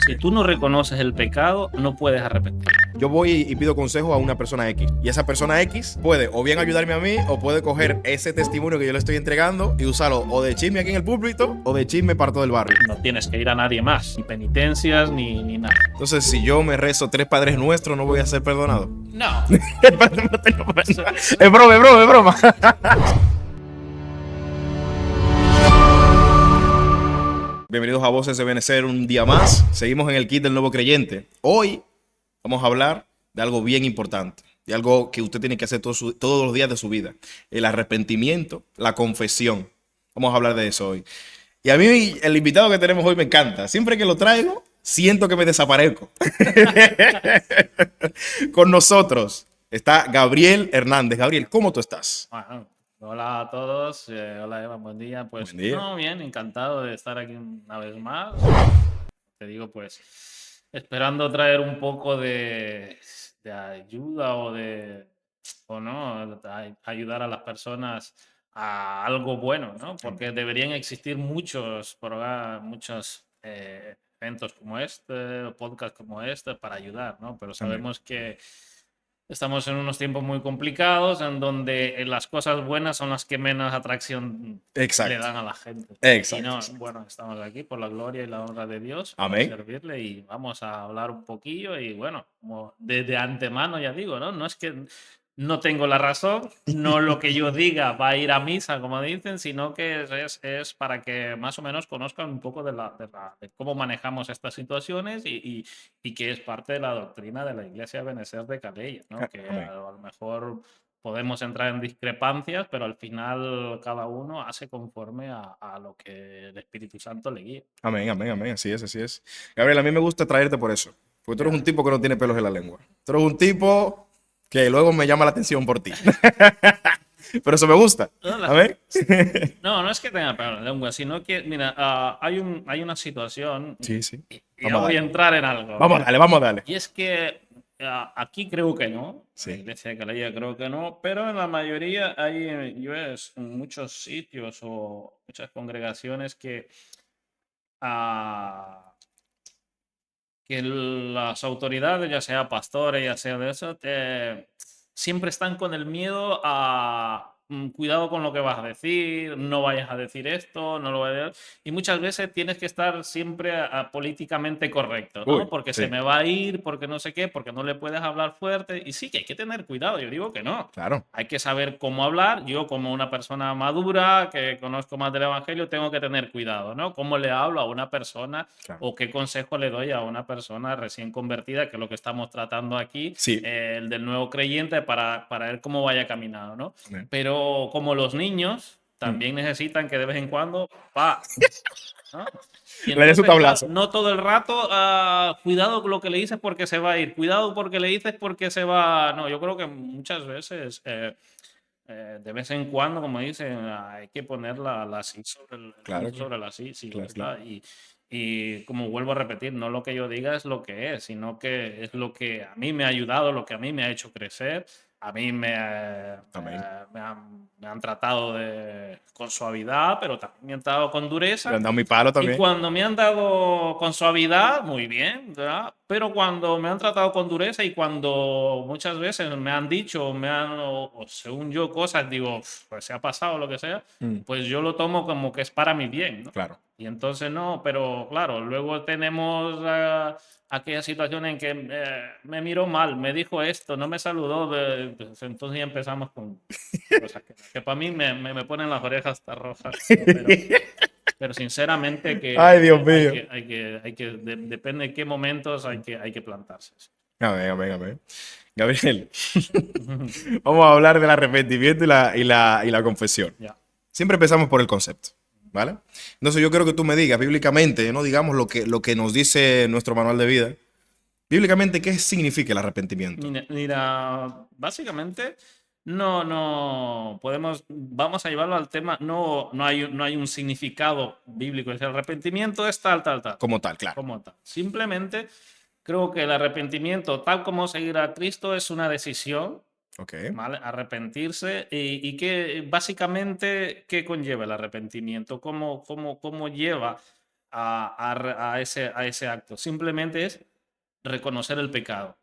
Si tú no reconoces el pecado, no puedes arrepentir. Yo voy y pido consejo a una persona X. Y esa persona X puede o bien ayudarme a mí o puede coger ese testimonio que yo le estoy entregando y usarlo o de chisme aquí en el púlpito o de chisme para todo el barrio. No tienes que ir a nadie más, ni penitencias, ni nada. Entonces, si yo me rezo 3 Padres Nuestros, ¿no voy a ser perdonado? No. Es broma, es broma, es broma. Bienvenidos a Voces de Benecer un día más. Seguimos en el kit del nuevo creyente. Hoy vamos a hablar de algo bien importante, de algo que usted tiene que hacer todos los días de su vida. El arrepentimiento, la confesión. Vamos a hablar de eso hoy. Y a mí el invitado que tenemos hoy me encanta. Siempre que lo traigo, siento que me desaparezco. Con nosotros está Gabriel Hernández. Gabriel, ¿cómo tú estás? Bueno, hola a todos. Hola Eva, buen día. Pues Buen día. no, bien, encantado de estar aquí una vez más. Te digo, pues, esperando traer un poco de ayuda o no, ayudar a las personas a algo bueno, ¿no? Porque deberían existir muchos programas, muchos eventos como este, podcasts como este para ayudar, ¿no? Pero sabemos que estamos en unos tiempos muy complicados en donde las cosas buenas son las que menos atracción le dan a la gente. Y no, bueno, estamos aquí por la gloria y la honra de Dios para Amén. servirle y vamos a hablar un poquillo y bueno, como de antemano ya digo, ¿no? No es que no tengo la razón, no lo que yo diga va a ir a misa, como dicen, sino que es para que más o menos conozcan un poco de cómo manejamos estas situaciones y que es parte de la doctrina de la Iglesia de Benecer de Calella, ¿no? Que Amén. a lo mejor podemos entrar en discrepancias, pero al final cada uno hace conforme a lo que el Espíritu Santo le guía. Amén, amén, amén. Así es, así es. Gabriel, a mí me gusta traerte por eso. Porque tú eres un tipo que no tiene pelos en la lengua. Tú eres un tipo que luego me llama la atención por ti. Pero eso me gusta. Amén. No, no es que tenga pelos en la lengua, sino que, mira, hay una situación Sí, sí. y ya Vamos a voy a darle. entrar en algo. Vamos a darle, vamos a darle. Y es que aquí creo que no, en la Sí. Iglesia de Calella creo que no, pero en la mayoría yo ves en muchos sitios o muchas congregaciones ah, que las autoridades, ya sea pastores, ya sea de eso, siempre están con el miedo a cuidado con lo que vas a decir, no vayas a decir esto, no lo vayas a decir. Y muchas veces tienes que estar siempre políticamente correcto, ¿no? Uy, Porque se sí. me va a ir, porque no sé qué, porque no le puedes hablar fuerte. Y sí que hay que tener cuidado, yo digo que no. Claro. Hay que saber cómo hablar. Yo, como una persona madura que conozco más del Evangelio, tengo que tener cuidado, ¿no? Cómo le hablo a una persona Claro. o qué consejo le doy a una persona recién convertida, que es lo que estamos tratando aquí, Sí. el del nuevo creyente, para ver cómo vaya caminado, ¿no? Amén. Pero como los niños también necesitan que de vez en cuando, ¿no? Y Le des su entonces, claro, tablazo. no todo el rato, cuidado con lo que le dices porque se va a ir, cuidado porque le dices porque se va. No, yo creo que muchas veces, de vez en cuando, como dicen, hay que poner la sí sobre el Claro, punto sobre la sí, sí, ya claro, claro. está. Y como vuelvo a repetir, no lo que yo diga es lo que es, sino que es lo que a mí me ha ayudado, lo que a mí me ha hecho crecer. A mí Amén. me han tratado con suavidad, pero también me han tratado con Le dureza. han dado mi palo Y también. cuando me han dado con suavidad, muy bien, ¿verdad? Pero cuando me han tratado con dureza y cuando muchas veces me han dicho, o según yo, cosas, digo, pues se ha pasado lo que sea, pues yo lo tomo como que es para mi bien, ¿no? Claro. Y entonces no, pero claro, luego tenemos aquella situación en que me miró mal, me dijo esto, no me saludó, pues entonces ya empezamos con cosas que para mí me ponen las orejas hasta rojas, ¿no? Pero sinceramente Ay, Dios mío. depende de qué momentos hay que plantarse. Amén, amén, amén. Gabriel, vamos a hablar del arrepentimiento y la confesión. Ya. Siempre empezamos por el concepto, ¿vale? Entonces yo quiero que tú me digas bíblicamente, no digamos lo que nos dice nuestro manual de vida, bíblicamente, ¿qué significa el arrepentimiento? Mira, básicamente no podemos, vamos a llevarlo al tema, no hay un significado bíblico, es el arrepentimiento es tal, tal, tal, Como tal, claro. como tal. Simplemente creo que el arrepentimiento, tal como seguir a Cristo, es una decisión. Ok. ¿Vale? Arrepentirse y que básicamente, ¿qué conlleva el arrepentimiento? ¿Cómo lleva a ese acto. Simplemente es reconocer el pecado.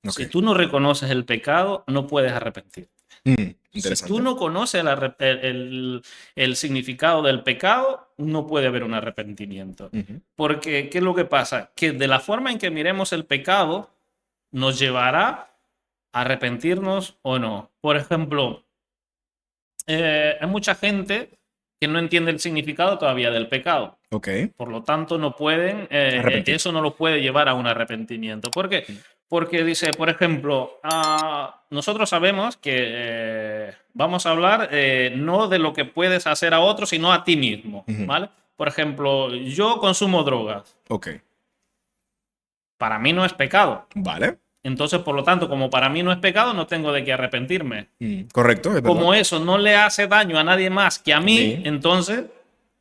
Ok. Si tú no reconoces el pecado, no puedes arrepentir. Si Interesante. tú no conoces el significado del pecado, no puede haber un arrepentimiento. Ujú. Porque, ¿qué es lo que pasa? Que de la forma en que miremos el pecado, nos llevará a arrepentirnos o no. Por ejemplo, hay mucha gente que no entiende el significado todavía del pecado. Ok. Por lo tanto, no pueden, Arrepentirse. eso no lo puede llevar a un arrepentimiento. ¿Por qué? Porque dice, por ejemplo, nosotros sabemos que vamos a hablar no de lo que puedes hacer a otros, sino a ti mismo, Ujú. ¿vale? Por ejemplo, yo consumo drogas. Ok. Para mí no es pecado. Vale. Entonces, por lo tanto, como para mí no es pecado, no tengo de qué arrepentirme. Correcto, es verdad. Como eso no le hace daño a nadie más que a mí, Sí. entonces,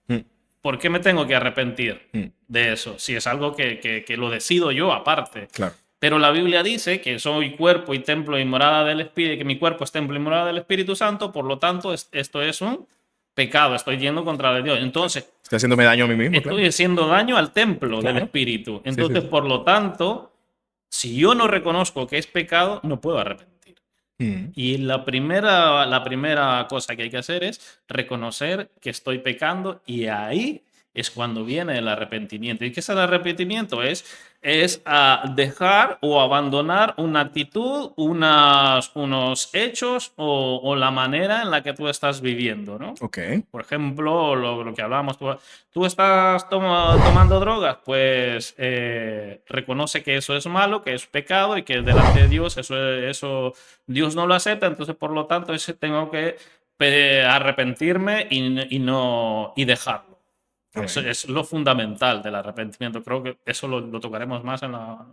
Mm, ¿por qué me tengo que arrepentir mm, de eso? Si es algo que lo decido yo aparte. Claro. Pero la Biblia dice que soy cuerpo y templo y morada del Espíritu, que mi cuerpo es templo y morada del Espíritu Santo, por lo tanto, esto es un pecado, estoy yendo contra de Dios. Entonces, Estoy haciéndome daño a mí mismo, claro. estoy haciendo daño al templo del Claro. Espíritu. Sí, sí, Entonces, sí. por lo tanto, si yo no reconozco que es pecado, no puedo arrepentir. Mm, Y la primera cosa que hay que hacer es reconocer que estoy pecando y ahí es cuando viene el arrepentimiento. ¿Y qué es el arrepentimiento? Es dejar o abandonar una actitud, unos hechos o la manera en la que tú estás viviendo, ¿no? Ok. Por ejemplo, lo que hablábamos, tú estás tomando drogas, pues reconoce que eso es malo, que es pecado y que delante de Dios eso Dios no lo acepta, entonces por lo tanto tengo que arrepentirme y dejarlo. Eso Amén. es lo fundamental del arrepentimiento. Creo que eso lo tocaremos más en la...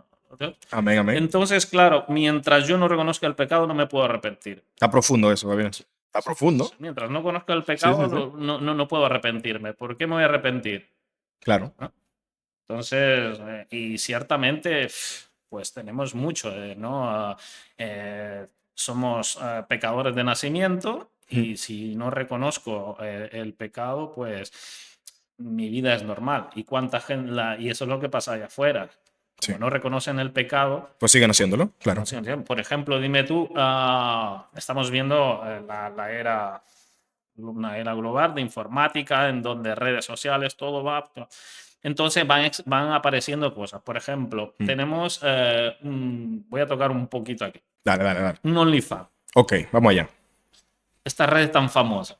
Amén, amén. Entonces, claro, mientras yo no reconozca el pecado, no me puedo arrepentir. Está profundo eso, Gabriel. Está profundo. Mientras no conozca el Sí, sí, pecado, sí. no puedo arrepentirme. ¿Por qué me voy a arrepentir? Claro. ¿No? Entonces, y ciertamente, pues tenemos mucho, ¿no? Somos pecadores de nacimiento Mm, y si no reconozco el pecado, pues mi vida es normal. ¿Y cuánta gente? Y eso es lo que pasa allá afuera. Sí. Como no reconocen el pecado, Pues siguen haciéndolo, claro. por ejemplo, dime tú, estamos viendo una era global de informática, en donde redes sociales, todo va. Entonces van apareciendo cosas. Por ejemplo, Mm. tenemos, voy a tocar un poquito aquí, Dale, dale, dale. un OnlyFans. Ok, vamos allá. Esta red tan famosa.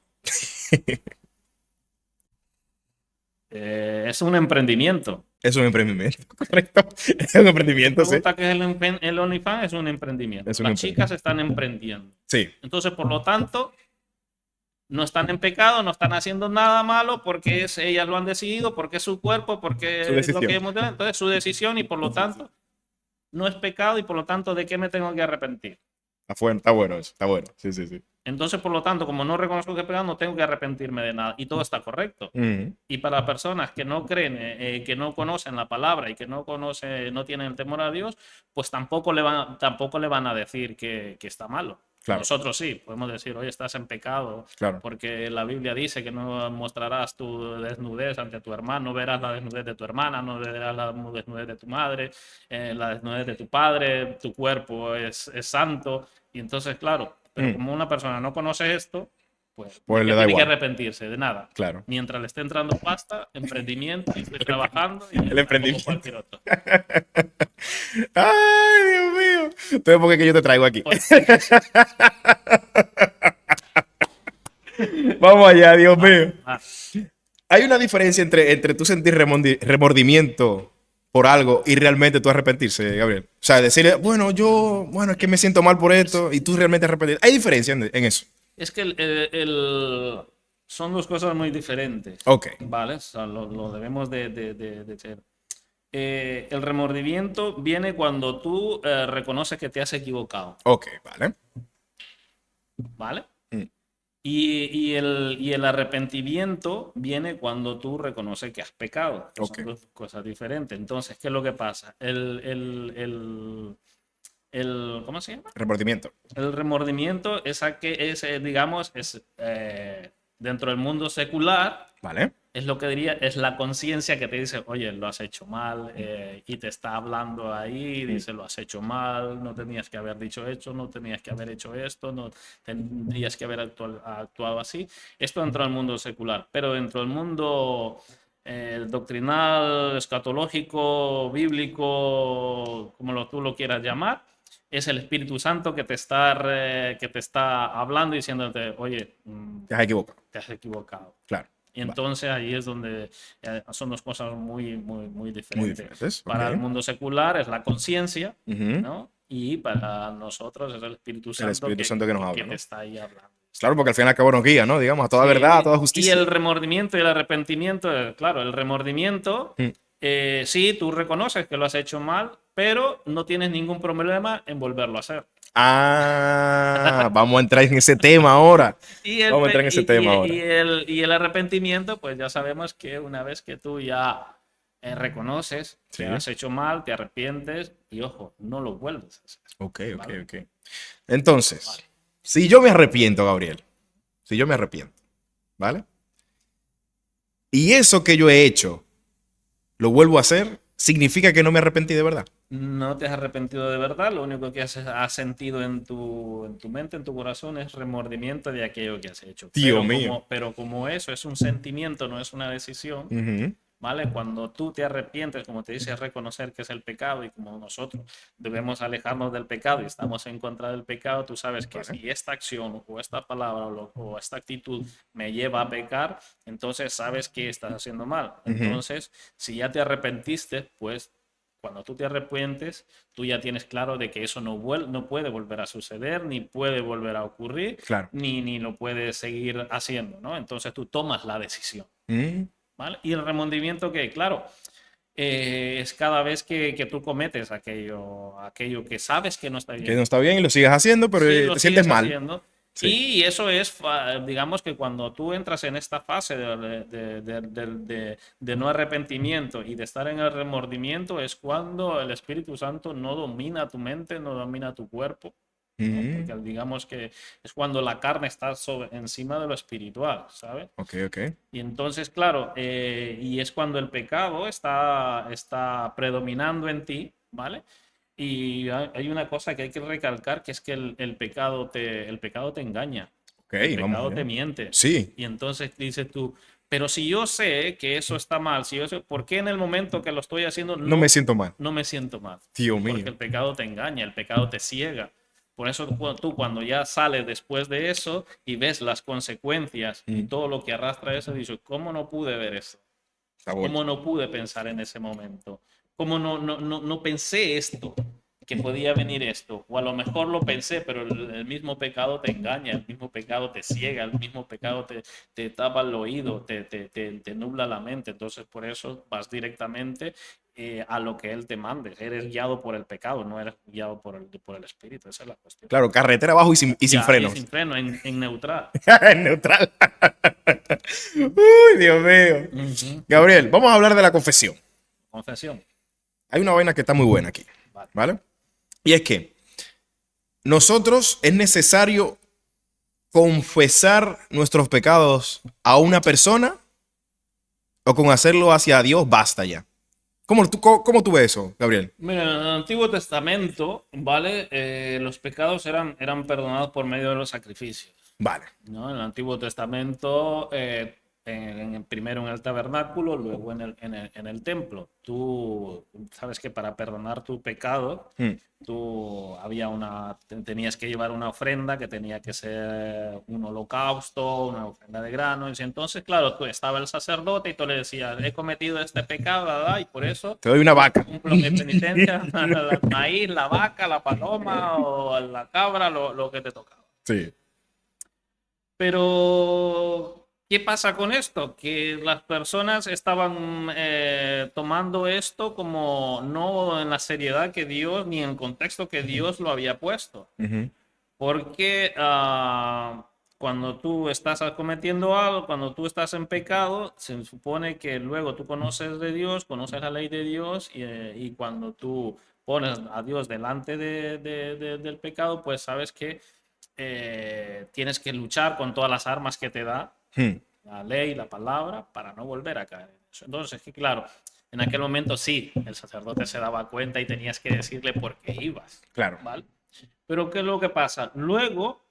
Es un emprendimiento. Es un emprendimiento, correcto. Es un emprendimiento, sí. Pregunta qué es el OnlyFans, es un emprendimiento. Es un Las emprendimiento. chicas están emprendiendo. Sí. Entonces, por lo tanto, no están en pecado, no están haciendo nada malo porque ellas lo han decidido, porque es su cuerpo, porque Su es lo que decisión. entonces es su decisión y por lo tanto no es pecado y por lo tanto ¿de qué me tengo que arrepentir? Está bueno eso. Está bueno. Sí, sí, sí. Entonces, por lo tanto, como no reconozco que he pecado, no tengo que arrepentirme de nada y todo está correcto. Mm, Y para personas que no creen, que no conocen la palabra y que no tienen el temor a Dios, pues tampoco le van a decir que está malo. Claro. Nosotros sí, podemos decir, oye, estás en pecado, Claro. porque la Biblia dice que no mostrarás tu desnudez ante tu hermano, no verás la desnudez de tu hermana, no verás la desnudez de tu madre, la desnudez de tu padre, tu cuerpo es santo. Y entonces, claro, pero como una persona no conoce esto, pues Pues le da tiene que igual. arrepentirse de nada. Claro. Mientras le esté entrando pasta, emprendimiento, y estoy trabajando y El emprendimiento. como cualquier otro. Ay, Dios mío. Entonces, ¿por qué que yo te traigo aquí? Pues, Vamos allá, Dios mío. ah, Hay una diferencia entre tú sentir remordimiento por algo y realmente tú arrepentirse, Gabriel. O sea, decirle, bueno, es que me siento mal por esto y tú realmente arrepentirte. Hay diferencia en eso. es que son dos cosas muy diferentes. Ok. ¿Vale? O sea, lo debemos de ser. El remordimiento viene cuando tú reconoces que te has equivocado. Ok, vale. ¿Vale? Mm, Y el arrepentimiento viene cuando tú reconoces que has pecado. Ok. Son dos cosas diferentes. Entonces, ¿qué es lo que pasa? ¿Cómo se llama? Remordimiento. El remordimiento digamos, dentro del mundo secular, Vale. es lo que diría, es la conciencia que te dice, oye, lo has hecho mal, y te está hablando ahí, dice, lo has hecho mal, no tenías que haber dicho esto, no tenías que haber hecho esto, no tendrías que haber actuado así. Esto dentro del mundo secular, pero dentro del mundo doctrinal, escatológico, bíblico, como tú lo quieras llamar, es el Espíritu Santo que te está hablando y diciéndote, oye, Te has equivocado. te has equivocado. Claro. Y Vale. entonces ahí es donde son dos cosas muy Muy diferentes. diferentes. Ok. Para el mundo secular es la conciencia, Ujú. ¿no? Y para nosotros es el Espíritu El Santo Espíritu Santo que nos que habla, te ¿no? está ahí hablando. Claro, porque al fin y al cabo nos guía, ¿no? Digamos, a toda verdad, a Sí, toda y justicia. el remordimiento y el arrepentimiento, claro, el remordimiento, Mm. sí, tú reconoces que lo has hecho mal, pero no tienes ningún problema en volverlo a hacer. Ah, vamos a entrar en ese tema ahora. Y el, Vamos a entrar en ese tema ahora. y el arrepentimiento, pues ya sabemos que una vez que tú ya reconoces que Sí. has hecho mal, te arrepientes y ojo, no lo vuelves a hacer. Ok, ok, ¿Vale? ok. Entonces, Vale. si yo me arrepiento, Gabriel, si yo me arrepiento, ¿vale? Y eso que yo he hecho, lo vuelvo a hacer, significa que no me arrepentí de verdad. No te has arrepentido de verdad, lo único que has sentido en tu mente, en tu corazón, es remordimiento de aquello que has hecho. Dios mío. Pero como eso es un sentimiento, no es una decisión, Ujú. ¿vale? Cuando tú te arrepientes, como te dice, reconocer que es el pecado y como nosotros debemos alejarnos del pecado y estamos en contra del pecado, tú sabes que Vale. si esta acción o esta palabra o esta actitud me lleva a pecar, entonces sabes que estás haciendo mal. Ujú. Entonces, si ya te arrepentiste, pues cuando tú te arrepientes, tú ya tienes claro de que eso no puede volver a suceder, ni puede volver a ocurrir, Claro. ni lo puedes seguir haciendo, ¿no? Entonces tú tomas la decisión. Mm. ¿Vale? Y el remordimiento que, claro, es cada vez que tú cometes aquello que sabes que no está Que no bien. está bien y lo sigues haciendo, pero Sí, lo te sientes sigues mal. haciendo. Sí. Y eso es, digamos que cuando tú entras en esta fase de no arrepentimiento y de estar en el remordimiento, es cuando el Espíritu Santo no domina tu mente, no domina tu cuerpo, ¿no? Mm. Porque digamos que es cuando la carne está encima de lo espiritual, ¿sabes? Ok, ok. Y entonces, claro, y es cuando el pecado está predominando en ti, ¿vale? Y hay una cosa que hay que recalcar, que es que el pecado te engaña, Ok, el vamos pecado allá. te miente. Sí. Y entonces dices tú, pero si yo sé que eso está mal, si yo sé, ¿por qué en el momento que lo estoy haciendo No me siento mal. no me siento mal? Dios Porque mío. el pecado te engaña, el pecado te ciega. Por eso tú cuando ya sales después de eso y ves las consecuencias y Mm. todo lo que arrastra eso, dices, ¿cómo no pude ver eso? Sabor. ¿Cómo no pude pensar en ese momento? ¿Cómo no pensé esto? Que podía venir esto. O a lo mejor lo pensé, pero el mismo pecado te engaña, el mismo pecado te ciega, el mismo pecado te tapa el oído, te nubla la mente. Entonces, por eso vas directamente a lo que Él te mande. Eres guiado por el pecado, no eres guiado por el Espíritu. Esa es la cuestión. Claro, carretera abajo y sin Ya, y frenos. sin freno, en neutral. Neutral. Uy, Dios mío. Ujú. Gabriel, vamos a hablar de la confesión. Confesión. Hay una vaina que está muy buena aquí, Vale. ¿vale? Y es que nosotros es necesario confesar nuestros pecados a una persona o con hacerlo hacia Dios basta ya. ¿Cómo tú ves eso, Gabriel? Mira, en el Antiguo Testamento, ¿vale? Los pecados eran perdonados por medio de los sacrificios, Vale. ¿no? En el Antiguo Testamento, primero en el tabernáculo, luego en el templo. Tú sabes que para perdonar tu pecado, Hmm. tenías que llevar una ofrenda que tenía que ser un holocausto, una ofrenda de granos. Y entonces, claro, tú estaba el sacerdote y tú le decías, he cometido este pecado, ¿verdad? Y por eso Te doy una vaca. cumplo mi penitencia, el maíz, la vaca, la paloma o la cabra, lo que te tocaba. Sí. Pero, ¿qué pasa con esto? Que las personas estaban tomando esto como no en la seriedad que Dios, ni en el contexto que Dios lo había puesto. Ujú. Porque cuando tú estás cometiendo algo, cuando tú estás en pecado, se supone que luego tú conoces de Dios, conoces la ley de Dios y cuando tú pones a Dios delante del pecado, pues sabes que tienes que luchar con todas las armas que te da, Hmm. la ley, la palabra, para no volver a caer en eso. Entonces, que claro, en aquel momento sí, el sacerdote se daba cuenta y tenías que decirle por qué ibas, Claro. ¿vale? Pero ¿qué es lo que pasa? Luego,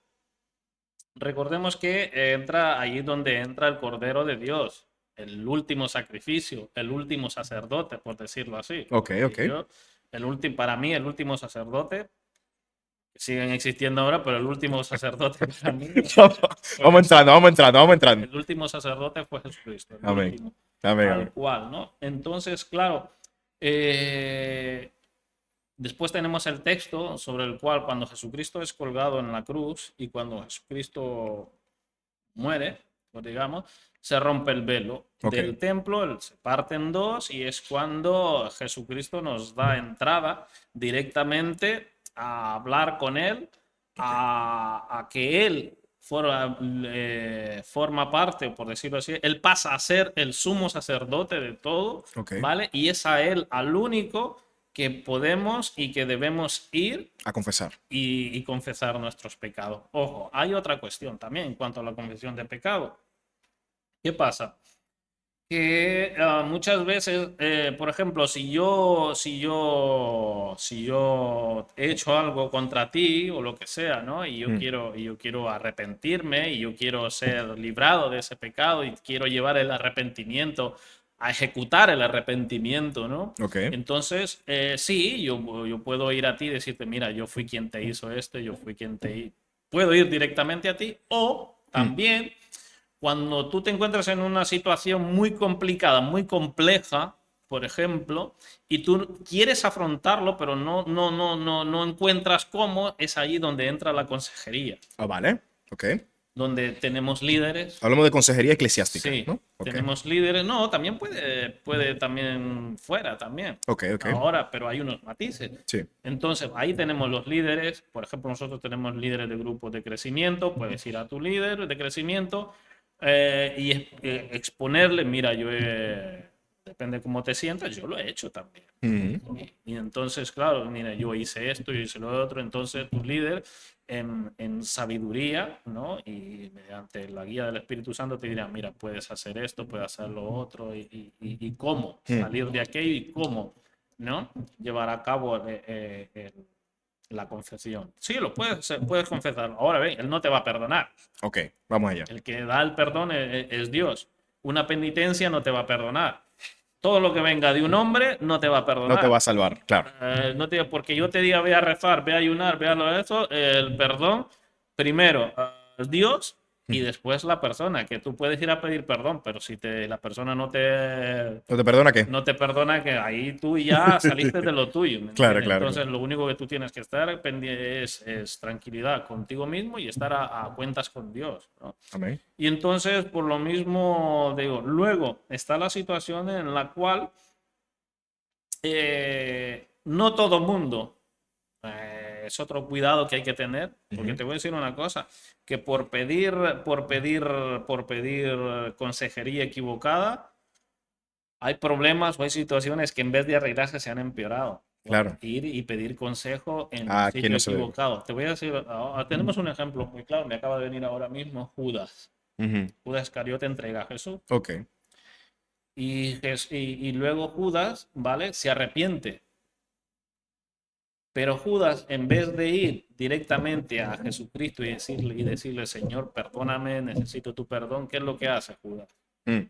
recordemos que entra allí donde entra el Cordero de Dios, el último sacrificio, el último sacerdote, por decirlo así. Ok, ok. Para mí, el último sacerdote, siguen existiendo ahora, pero el último sacerdote para mí Vamos entrando, vamos entrando, vamos entrando. el último sacerdote fue Jesucristo, el Amén. último, Amén, tal amén. cual, ¿no? Entonces, claro, después tenemos el texto sobre el cual cuando Jesucristo es colgado en la cruz y cuando Jesucristo muere, pues digamos, se rompe el velo Ok. del templo, se parte en dos y es cuando Jesucristo nos da entrada directamente a hablar con él, a que él forma parte, por decirlo así, él pasa a ser el sumo sacerdote de todo, Ok. ¿vale? Y es a él al único que podemos y que debemos ir A confesar. y confesar nuestros pecados. Ojo, hay otra cuestión también en cuanto a la confesión de pecado. ¿Qué pasa? Que muchas veces, por ejemplo, si yo he hecho algo contra ti o lo que sea, ¿no? Y yo quiero arrepentirme y yo quiero ser librado de ese pecado y quiero llevar el arrepentimiento a ejecutar el arrepentimiento, ¿no? Ok. Entonces, sí, yo puedo ir a ti y decirte, mira, yo fui quien te hizo esto, yo fui quien te... Puedo ir directamente a ti o también cuando tú te encuentras en una situación muy complicada, muy compleja, por ejemplo, y tú quieres afrontarlo, pero no encuentras cómo, es ahí donde entra la consejería, Ah, vale. Ok. donde tenemos líderes. Hablamos de consejería eclesiástica, Sí, ¿no? Ok. tenemos líderes. No, también puede también fuera también. Ok, ok. Ahora, pero hay unos matices. Sí. Entonces, ahí tenemos los líderes. Por ejemplo, nosotros tenemos líderes de grupos de crecimiento. Puedes ir a tu líder de crecimiento y exponerle, mira, depende cómo te sientas, yo lo he hecho también. Ujú. Y entonces, claro, mira, yo hice esto, yo hice lo otro, entonces tu líder en sabiduría, ¿no? Y mediante la guía del Espíritu Santo te dirá, mira, puedes hacer esto, puedes hacer lo otro, y cómo salir de aquello y cómo, ¿no? Llevar a cabo la confesión. Sí, puedes confesar. Ahora bien, él no te va a perdonar. Ok, vamos allá. El que da el perdón es Dios. Una penitencia no te va a perdonar. Todo lo que venga de un hombre no te va a No te va perdonar. a salvar, claro. No porque yo te diga, ve a rezar, ve a ayunar, ve a lo de eso, el perdón, primero Dios y después la persona, que tú puedes ir a pedir perdón, pero si la persona ¿No te perdona qué? no te perdona, que ahí tú ya saliste de lo tuyo, ¿me Claro, entiendes? claro, Entonces, claro. lo único que tú tienes que estar pendiente es tranquilidad contigo mismo y estar a cuentas con Dios, ¿no? Amén. Y entonces, por lo mismo, digo, luego está la situación en la cual no todo mundo, es otro cuidado que hay que tener, porque Ujú. te voy a decir una cosa, que por pedir consejería equivocada, hay problemas o hay situaciones que en vez de arreglarse se han empeorado. Por Claro. ir y pedir consejo en un ¿A quién sitio no se debe? equivocado. Te voy a decir, tenemos un ejemplo muy claro, me acaba de venir ahora mismo Judas. Ujú. Judas Iscariote entrega a Jesús. Ok. Y luego Judas, ¿vale? Se arrepiente. Pero Judas, en vez de ir directamente a Jesucristo y decirle, Señor, perdóname, necesito tu perdón, ¿qué es lo que hace Judas?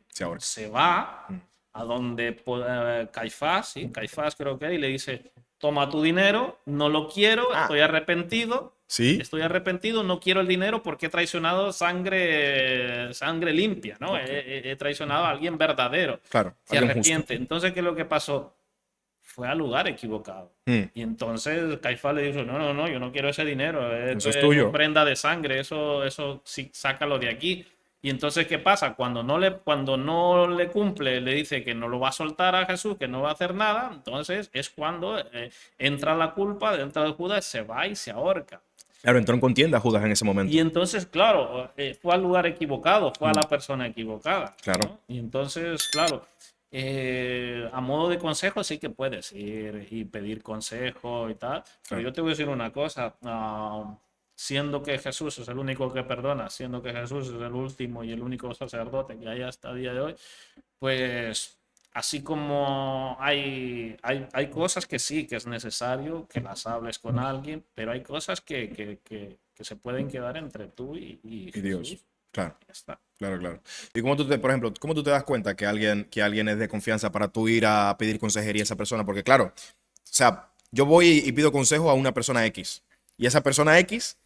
Sí, ahora. Se va a donde Caifás, ¿sí? Caifás creo que, y le dice, toma tu dinero, no lo quiero, Ah, sí. estoy arrepentido, no quiero el dinero porque he traicionado sangre limpia, ¿no? Ok. He traicionado a alguien verdadero. Claro, Se alguien justo. arrepiente. Entonces, ¿qué es lo que pasó? Fue al lugar equivocado. Mm, Y entonces Caifás le dijo, no, no, no, yo no quiero ese dinero, Eso esto es es tuyo. ofrenda de sangre, eso sí, sácalo de aquí. Y entonces, ¿qué pasa? Cuando no le cumple, le dice que no lo va a soltar a Jesús, que no va a hacer nada, entonces es cuando entra la culpa dentro de Judas, se va y se ahorca. Claro, entró en contienda Judas en ese Y momento. entonces, claro, fue al lugar equivocado, fue a Mm, la persona equivocada, Claro. ¿no? Y entonces, claro, a modo de consejo sí que puedes ir y pedir consejo y tal, pero Claro. yo te voy a decir una cosa, siendo que Jesús es el único que perdona, siendo que Jesús es el último y el único sacerdote que hay hasta el día de hoy, pues así como hay cosas que sí, que es necesario que las hables con alguien, pero hay cosas que se pueden quedar entre tú y Y Dios. Jesús. Claro. Ya está. Claro, claro. ¿Y cómo tú por ejemplo, cómo tú te das cuenta que alguien es de confianza para tú ir a pedir consejería a esa persona? Porque claro, o sea, yo voy y pido consejo a una persona X. Y esa persona X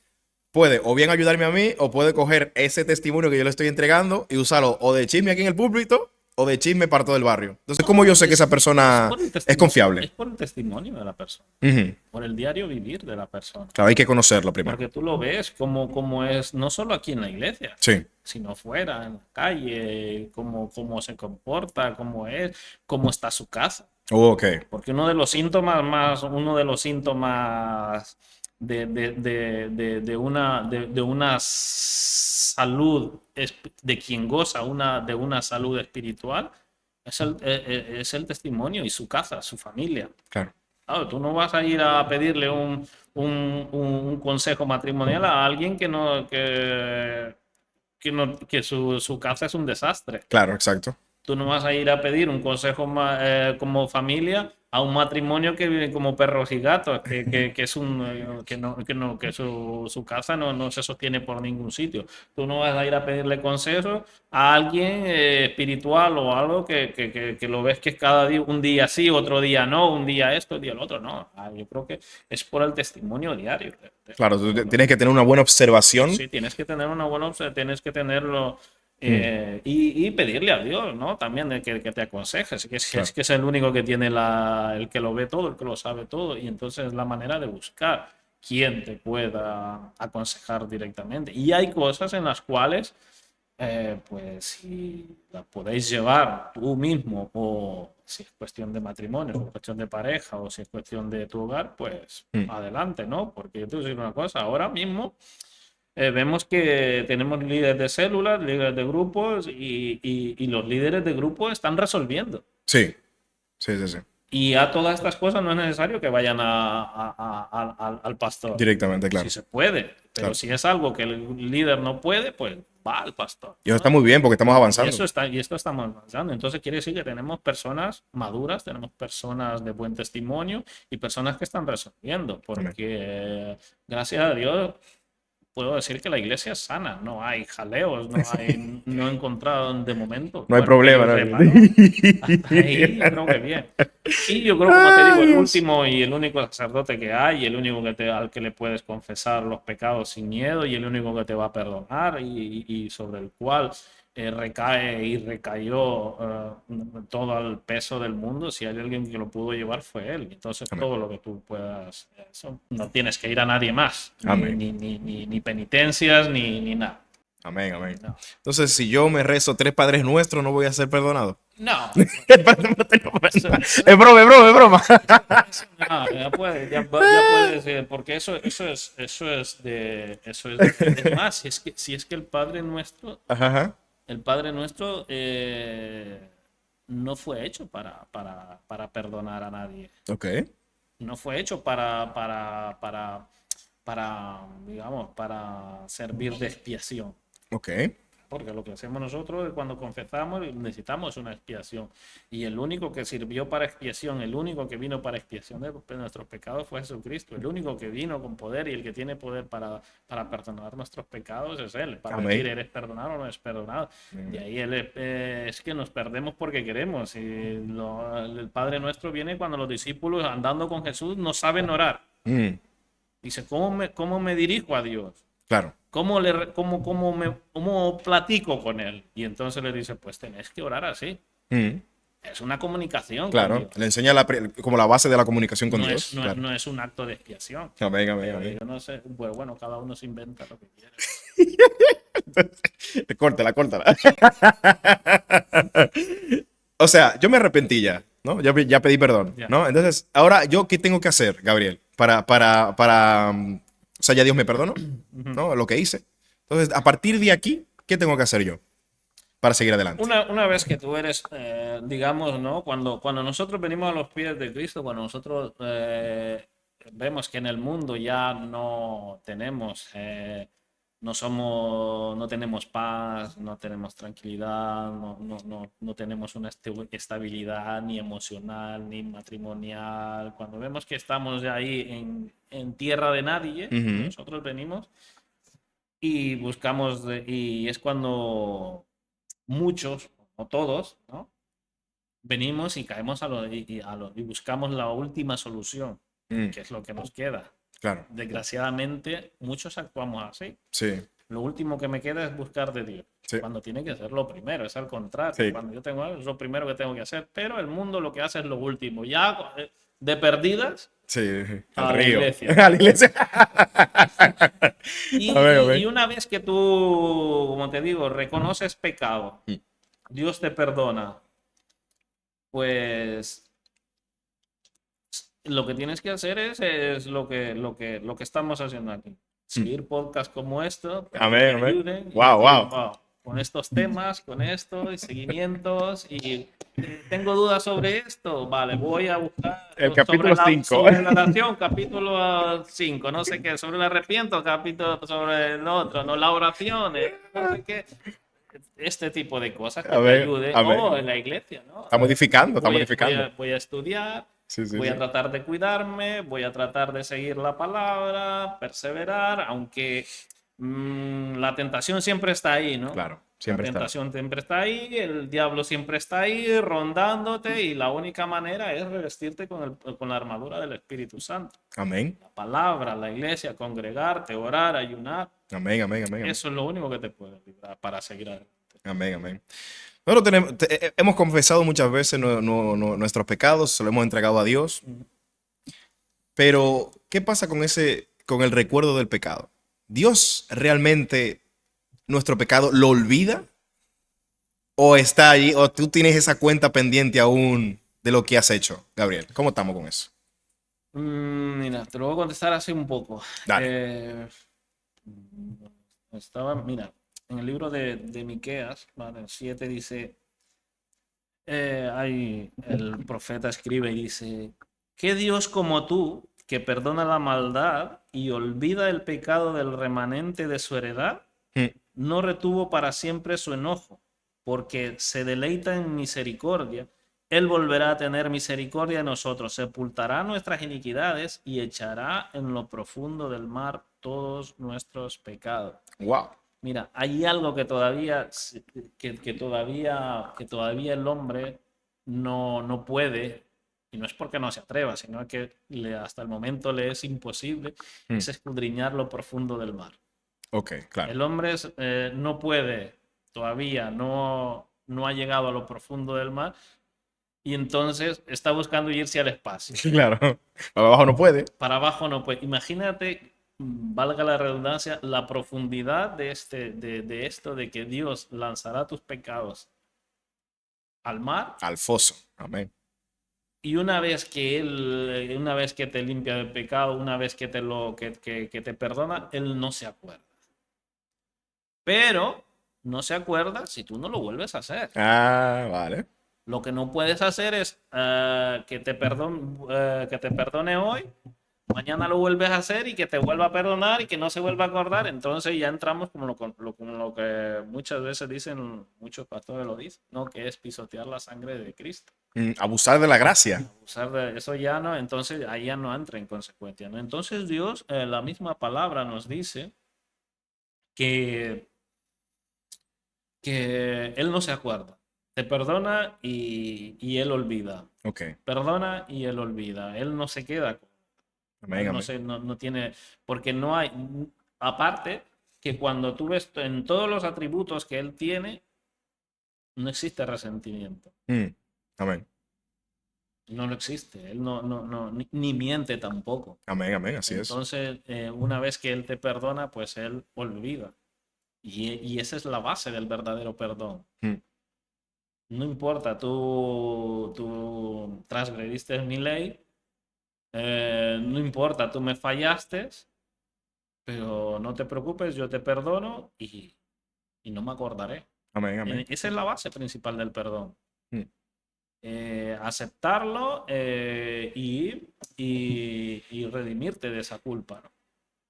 puede o bien ayudarme a mí o puede coger ese testimonio que yo le estoy entregando y usarlo o de chisme aquí en el púlpito o de chisme para todo el barrio. Entonces, ¿cómo yo sé que esa persona es confiable? Es por el testimonio de la persona, Ujú. por el diario vivir de la persona. Claro, hay que conocerlo primero. Porque tú lo ves como es, no solo aquí en la iglesia, Sí. sino fuera, en la calle, cómo se comporta, cómo está su casa. Ok. Porque uno de los síntomas de una salud, de quien goza de una salud espiritual, es el testimonio y su casa, su familia. Claro. Claro, tú no vas a ir a pedirle un consejo matrimonial a alguien que su casa es un desastre. Claro, exacto. Tú no vas a ir a pedir un consejo como familia a un matrimonio que vive como perros y gatos, que es que su casa no se sostiene por ningún sitio. Tú no vas a ir a pedirle consejos a alguien espiritual o algo que lo ves que es cada día, un día sí, otro día no, un día esto, un día lo otro. No, yo creo que es por el testimonio diario. Claro, tú tienes que tener una buena observación. Sí, tienes que tener una buena observación, tienes que tenerlo y pedirle a Dios, ¿no? También de que te aconseje. Claro. Es que es el único que tiene el que lo ve todo, el que lo sabe todo. Y entonces es la manera de buscar quien te pueda aconsejar directamente. Y hay cosas en las cuales, pues si las podéis llevar tú mismo, o si es cuestión de matrimonio, o cuestión de pareja, o si es cuestión de tu hogar, pues adelante, ¿no? Porque yo te voy a decir una cosa, ahora mismo vemos que tenemos líderes de células, líderes de grupos y los líderes de grupos están resolviendo. Sí, sí, sí, sí. Y a todas estas cosas no es necesario que vayan al pastor. Directamente, claro. Si se puede, pero Claro. si es algo que el líder no puede, pues va al pastor. Y eso está muy bien porque estamos avanzando. Y esto estamos avanzando. Entonces quiere decir que tenemos personas maduras, tenemos personas de buen testimonio y personas que están resolviendo. Porque gracias a Dios puedo decir que la iglesia es sana, no hay jaleos, no he encontrado de momento. No hay problema, ¿no? Hasta ahí yo creo que bien. Y yo creo, como te digo, el último y el único sacerdote que hay, el único al que le puedes confesar los pecados sin miedo y el único que te va a perdonar y sobre el cual recae y recayó todo el peso del mundo. Si hay alguien que lo pudo llevar fue él. Entonces Amén. todo lo que tú puedas, no tienes que ir a nadie más, Amén. ni penitencias ni nada. Amén, amén. No. Entonces, si yo me rezo 3 Padres Nuestros, ¿no voy a ser perdonado? No. Es broma, es broma, es broma. No, ya puedes, porque eso es más, si es que el Padre Nuestro, Ajá, ajá. el Padre Nuestro no fue hecho para perdonar a nadie. Ok. No fue hecho digamos, para servir de expiación. Ok. Porque lo que hacemos nosotros cuando confesamos necesitamos una expiación. Y el único que sirvió para expiación, el único que vino para expiación de nuestros pecados fue Jesucristo. El único que vino con poder y el que tiene poder para perdonar nuestros pecados es Él. Para Amén. decir, eres perdonado o no eres perdonado. De ahí es que nos perdemos porque queremos. Y el Padre Nuestro viene cuando los discípulos andando con Jesús no saben orar. Dice, ¿cómo me dirijo a Dios? Claro. ¿Cómo platico con él? Y entonces le dice, pues tenés que orar así. Es una comunicación Claro. con Dios. Le enseña como la base de la comunicación con Dios. Claro. No es un acto de expiación. Amén, amén, amén. Yo no sé, bueno, cada uno se inventa lo que quiere. Córtala, córtala. O sea, yo me arrepentí ya, ¿no? Ya pedí perdón, Ya. ¿no? Entonces, ahora, ¿yo qué tengo que hacer, Gabriel? O sea, ya Dios me perdonó, ¿no? Lo que hice. Entonces, a partir de aquí, ¿qué tengo que hacer yo para seguir adelante? Una vez que tú eres, digamos, ¿no? Cuando nosotros venimos a los pies de Cristo, cuando nosotros vemos que en el mundo ya no tenemos, no tenemos paz, no tenemos tranquilidad, no tenemos una estabilidad ni emocional ni matrimonial. Cuando vemos que estamos ya ahí en tierra de nadie, Ujú. nosotros venimos y buscamos, y es cuando muchos, o todos, ¿no? Venimos y caemos y buscamos la última solución, Mm, que es lo que nos queda. claro, Desgraciadamente, muchos actuamos así. sí, Lo último que me queda es buscar de Dios, sí, cuando tiene que ser lo primero, es al contrario. sí, Cuando yo tengo algo, es lo primero que tengo que hacer, pero el mundo lo que hace es lo último. Ya de perdidas sí, al a la río, iglesia. a la iglesia. A Y ver. una vez que tú, como te digo, reconoces pecado, Mm, Dios te perdona, pues lo que tienes que hacer es lo que estamos haciendo aquí. mm. Seguir podcasts como esto para que te Amén, amén. ayuden y Wow, decir, wow. wow, con estos temas, con esto y seguimientos y tengo dudas sobre esto, vale, voy a buscar El capítulo 5. sobre la oración, capítulo 5 no sé qué, sobre el arrepiento, capítulo sobre el otro, no la oración, no sé qué, este tipo de cosas que te Amén, ayuden, o amén. en la iglesia, ¿no? Está modificando, está modificando. Voy a estudiar, Sí, sí, voy a sí. tratar de cuidarme, voy a tratar de seguir la palabra, perseverar, aunque la tentación siempre está ahí, ¿no? Claro, La siempre está. tentación siempre está ahí, el diablo siempre está ahí rondándote y la única manera es revestirte con la armadura del Espíritu Santo. Amén, La palabra, la iglesia, congregarte, orar, ayunar, amén, amén, amén, amén. eso es lo único que te puede librar para seguir adelante. Amén, amén. Nosotros hemos confesado muchas veces nuestros pecados, se lo hemos entregado a Dios, pero ¿qué pasa con con el recuerdo del pecado? ¿Dios realmente nuestro pecado lo olvida? ¿O está allí, o tú tienes esa cuenta pendiente aún de lo que has hecho, Gabriel? ¿Cómo estamos con eso? Mira, te lo voy a contestar así un poco. Dale. Eh, mira, en el libro de Miqueas, ¿vale? El 7 dice, el profeta escribe y dice, ¿qué Dios como tú, que perdona la maldad y olvida el pecado del remanente de su heredad, Mm, no retuvo para siempre su enojo, porque se deleita en misericordia? Él volverá a tener misericordia de nosotros, sepultará nuestras iniquidades y echará en lo profundo del mar todos nuestros pecados. wow. Mira, hay algo que todavía, que todavía el hombre no puede, y no es porque no se atreva, sino que hasta el momento le es imposible, Mm, es escudriñar lo profundo del mar. ok, claro. El hombre no puede, todavía no ha llegado a lo profundo del mar y entonces está buscando irse al espacio. Claro. Para abajo no puede. Para abajo no puede. Imagínate, valga la redundancia, la profundidad de esto de que Dios lanzará tus pecados al mar Al foso. Amén. y una vez que te limpia del pecado, una vez que te perdona, Él no se acuerda. Pero no se acuerda si tú no lo vuelves a hacer. Ah, vale. Lo que no puedes hacer es que te perdone hoy, mañana lo vuelves a hacer y que te vuelva a perdonar y que no se vuelva a acordar. Entonces ya entramos como lo que muchas veces dicen, muchos pastores lo dicen, ¿no? Que es pisotear la sangre de Cristo. Abusar de la gracia. Abusar de eso ya no, entonces ahí ya no entra en consecuencia, ¿no? Entonces Dios, la misma palabra nos dice que Él no se acuerda. Te perdona y Él olvida. Ok. Perdona y Él olvida. Él no se queda. Amén, No amén. sé, no tiene. Porque no hay. Aparte, que cuando tú ves en todos los atributos que Él tiene, no existe resentimiento. Mm, amén. No lo existe. Él ni miente tampoco. Amén, amén. Así es. Entonces, una vez que Él te perdona, pues Él olvida. Y esa es la base del verdadero perdón. Mm, No importa, tú transgrediste mi ley, no importa, tú me fallaste, pero no te preocupes, yo te perdono y no me acordaré. amén, amén. Esa es la base principal del perdón. Mm. aceptarlo y redimirte de esa culpa, ¿no?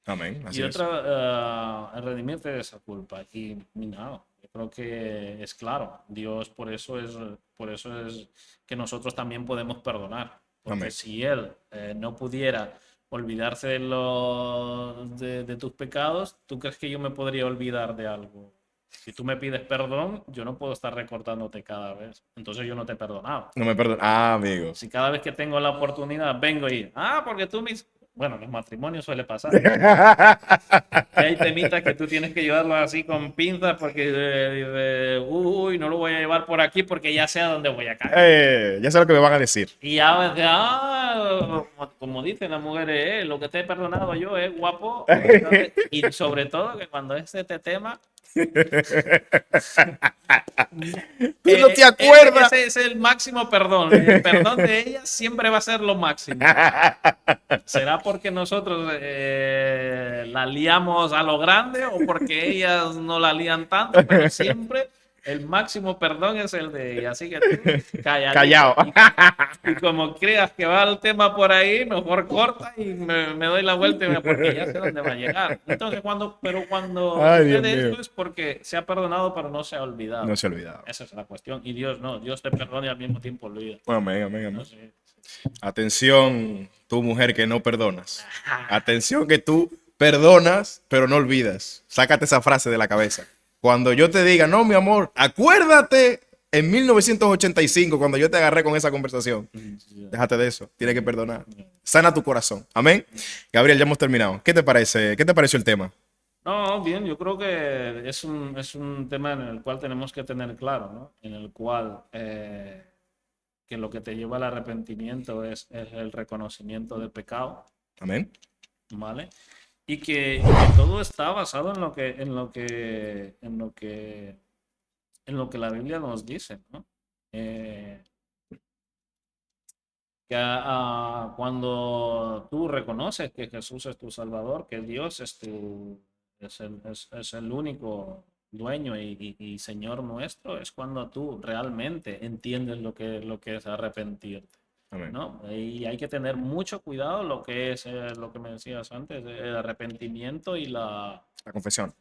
Amén. Y Así es. otra, redimirte de esa culpa. Y nada, yo creo que es claro. Dios por eso es que nosotros también podemos perdonar. Porque Amén. si Él no pudiera olvidarse de tus pecados, ¿tú crees que yo me podría olvidar de algo? Si tú me pides perdón, yo no puedo estar recordándote cada vez. Entonces yo no te he perdonado. No me perdono. Ah, amigo. Si cada vez que tengo la oportunidad vengo y, porque tú me... Bueno, en los matrimonios suele pasar. Que hay temitas que tú tienes que llevarlos así con pinzas porque uy, no lo voy a llevar por aquí porque ya sé a dónde voy a caer. Ya sé lo que me van a decir. Y a veces, como dicen las mujeres, lo que te he perdonado yo es guapo. Entonces, y sobre todo que cuando es este tema, Tú no te ese, acuerdas. ese es el máximo perdón. El perdón de ella siempre va a ser lo máximo. ¿Será porque nosotros la liamos a lo grande o porque ellas no la lían tanto? Pero siempre el máximo perdón es el de ella. Así que tú calladito. Callado. Y como creas que va el tema por ahí, mejor corta y me doy la vuelta porque ya sé dónde va a llegar. Entonces, cuando Ay, Dios sucede mío. esto es porque se ha perdonado, pero no se ha olvidado. No se ha olvidado. Esa es la cuestión. Y Dios no, Dios te perdona y al mismo tiempo olvida. Amén, amén, amén. No sé. Atención, tú mujer que no perdonas. Atención que tú perdonas, pero no olvidas. Sácate esa frase de la cabeza. Cuando yo te diga, no, mi amor, acuérdate en 1985, cuando yo te agarré con esa conversación. Déjate de eso. Tienes que perdonar. Sana tu corazón. Amén. Gabriel, ya hemos terminado. ¿Qué te parece? ¿Qué te pareció el tema? No, bien, yo creo que es un tema en el cual tenemos que tener claro, ¿no? En el cual que lo que te lleva al arrepentimiento es el reconocimiento del pecado, Amén. ¿vale? Y que todo está basado en lo que la Biblia nos dice, ¿no? Eh, que cuando tú reconoces que Jesús es tu Salvador, que Dios es el único dueño y Señor nuestro, es cuando tú realmente entiendes lo que es arrepentirte, Amén. ¿no? Y hay que tener mucho cuidado lo que es lo que me decías antes, el arrepentimiento y La confesión.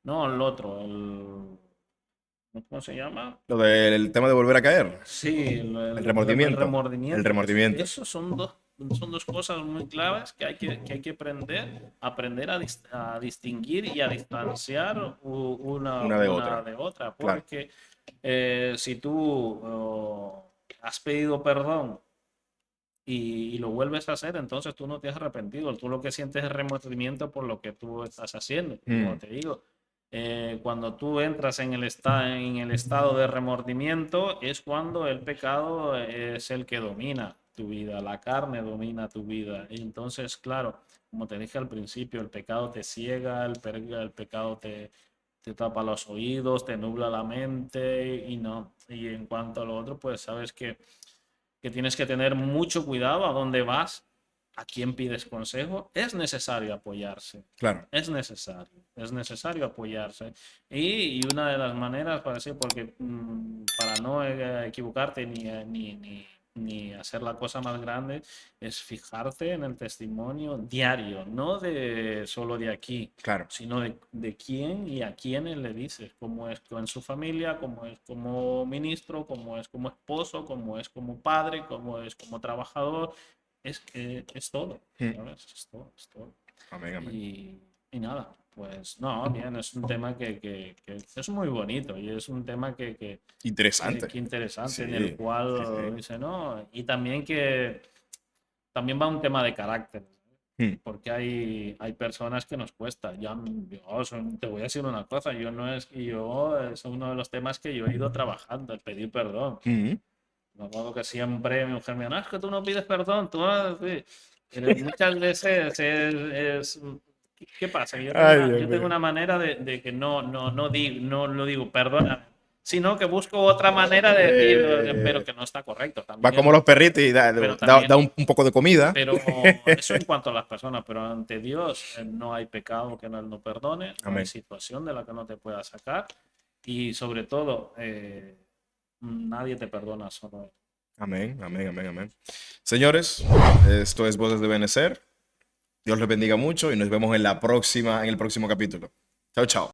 no, el otro, ¿cómo se llama? Lo del tema de volver a caer. Sí, El el remordimiento. El remordimiento. remordimiento. Esos son dos cosas muy claves que hay que aprender a distinguir y a distanciar Una de una otra. de otra. Claro. Porque si tú has pedido perdón y lo vuelves a hacer, entonces tú no te has arrepentido. Tú lo que sientes es remordimiento por lo que tú estás haciendo. Y como te digo, cuando tú entras en en el estado de remordimiento, es cuando el pecado es el que domina tu vida, la carne domina tu vida. Y entonces, claro, como te dije al principio, el pecado te ciega, el pecado te tapa los oídos, te nubla la mente y no. Y en cuanto a lo otro, pues sabes que tienes que tener mucho cuidado a dónde vas, a quién pides consejo. Es necesario apoyarse. Claro. Es necesario apoyarse. Y una de las maneras para decir, porque para no equivocarte ni hacer la cosa más grande, es fijarte en el testimonio diario, no de solo de aquí, Claro. sino de quién y a quiénes le dices, cómo es en su familia, cómo es como ministro, cómo es como esposo, cómo es como padre, cómo es como trabajador. Es todo, ¿sabes? Es todo, es todo. Amén, amén. Y nada, pues no, bien, es un tema que es muy bonito y es un tema Interesante. que interesante en el Sí. cual Sí, dice, no, y también que también va un tema de carácter, sí. porque hay personas que nos cuesta. Te voy a decir una cosa, yo no es que yo, es uno de los temas que yo he ido trabajando, el pedir perdón. Me acuerdo que siempre mi mujer me dijo, no, es que tú no pides perdón, tú sí. Pero muchas veces ¿qué pasa? Ay, Dios Yo tengo mío. una manera de que no lo digo, perdona, sino que busco otra manera de decir, pero que no está correcto Va como también. los perritos y da, Pero da- también, da un poco de comida. pero eso en cuanto a las personas, pero ante Dios no hay pecado que no Él no perdone, no hay Amén. situación de la que no te pueda sacar y sobre todo nadie te perdona, solo Él. Amén, amén, amén, amén. Señores, esto es Voces de Benecer. Dios les bendiga mucho y nos vemos en el próximo capítulo. Chao, chao.